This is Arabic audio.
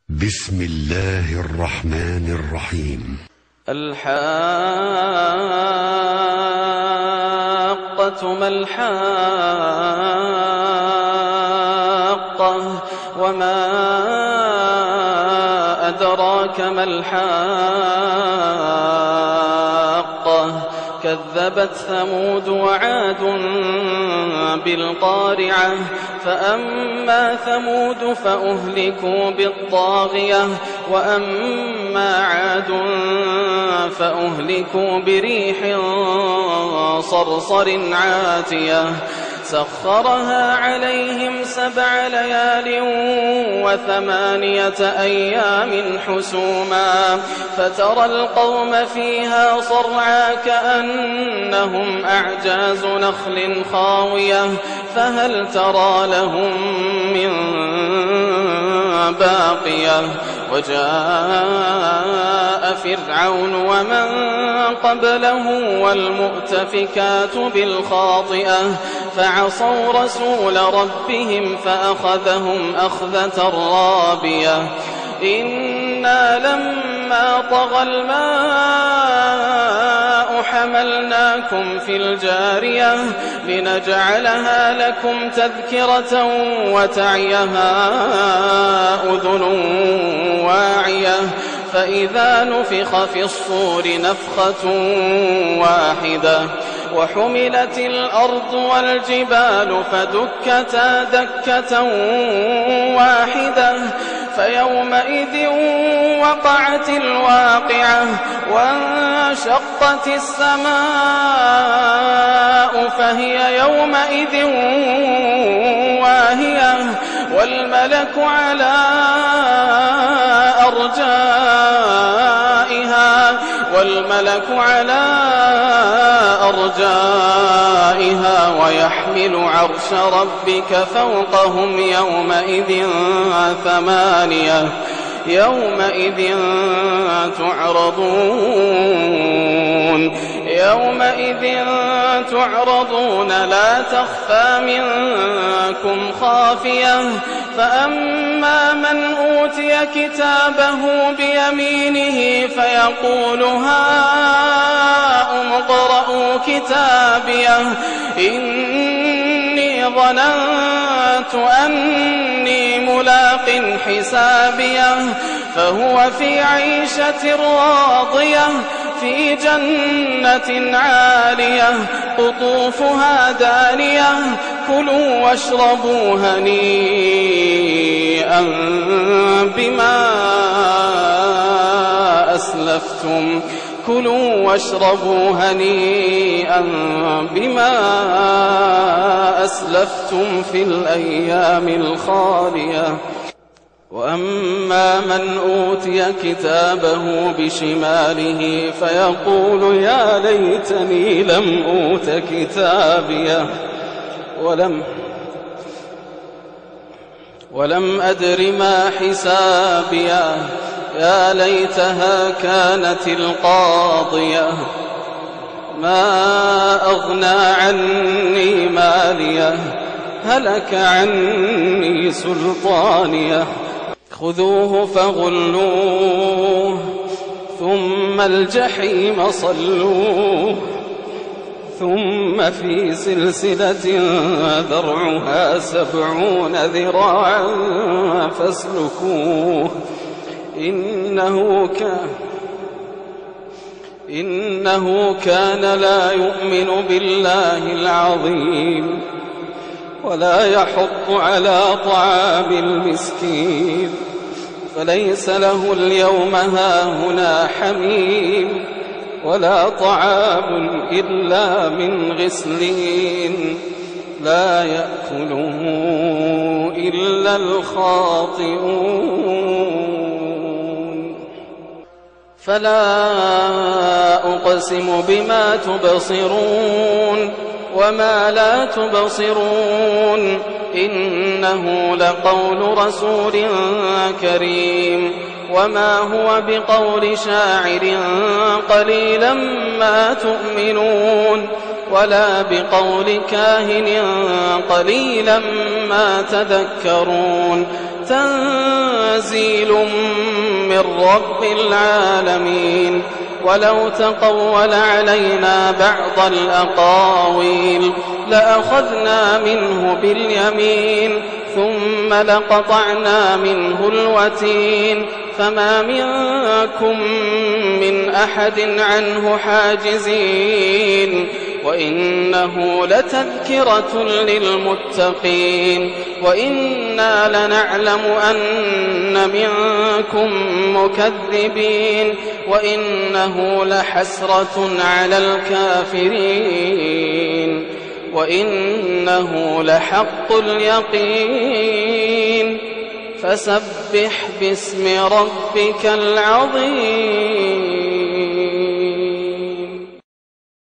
بسم الله الرحمن الرحيم. الحاقة ما الحاقة وما أدراك ما الحاقة كذبت ثمود وعاد بالقارعة فأما ثمود فأهلكوا بالطاغية وأما عاد فأهلكوا بريح صرصر عاتية سخرها عليهم 7 ليال و8 أيام حسوما فترى القوم فيها صرعى كأنهم أعجاز نخل خاوية فهل ترى لهم من باقية وجاء فرعون ومن قبله والمؤتفكات بالخاطئة فعصوا رسول ربهم فأخذهم أخذة رابية إنا لما طغى الماء حملناكم في الجارية لنجعلها لكم تذكرة وتعيها أذن واعية فإذا نفخ في الصور نفخة واحدة وحملت الأرض والجبال فدكتا دكة واحدة فيومئذ وقعت الواقعة وانشقت السماء فهي يومئذ واهية والملك على أرجائها ويحمل عرش ربك فوقهم يومئذ 8 يومئذ تعرضون لا تخفى منكم خافية فأما من أوتي كتابه بيمينه فيقول هاؤم اقرءوا كتابيه إني ظننت أني ملاق حسابيه فهو في عيشة راضية في جنة عالية قطوفها دانية كلوا واشربوا هنيئا بما أسلفتم في الأيام الخالية وأما من أوتي كتابه بشماله فيقول يا ليتني لم أوت كتابيه ولم أدر ما حسابيه يا ليتها كانت القاضية ما أغنى عني ماليه هلك عني سلطانيه خذوه فغلوه ثم الجحيم صلوه ثم في سلسلة ذرعها 70 ذراعا فاسلكوه إنه كان لا يؤمن بالله العظيم ولا يحض على طعام المسكين فليس له اليوم هاهنا حميم ولا طعام إلا من غسلين لا يأكله إلا الخاطئون فلا أقسم بما تبصرون وما لا تبصرون إنه لقول رسول كريم وما هو بقول شاعر قليلا ما تؤمنون ولا بقول كاهن قليلا ما تذكرون تنزيل من رب العالمين. ولو تقول علينا بعض الأقاويل لأخذنا منه باليمين ثم لقطعنا منه الوتين فما منكم من أحد عنه حاجزين. وإنه لتذكرة للمتقين وإنا لنعلم أن منكم مكذبين وإنه لحسرة على الكافرين وإنه لحق اليقين. فسبح باسم ربك العظيم.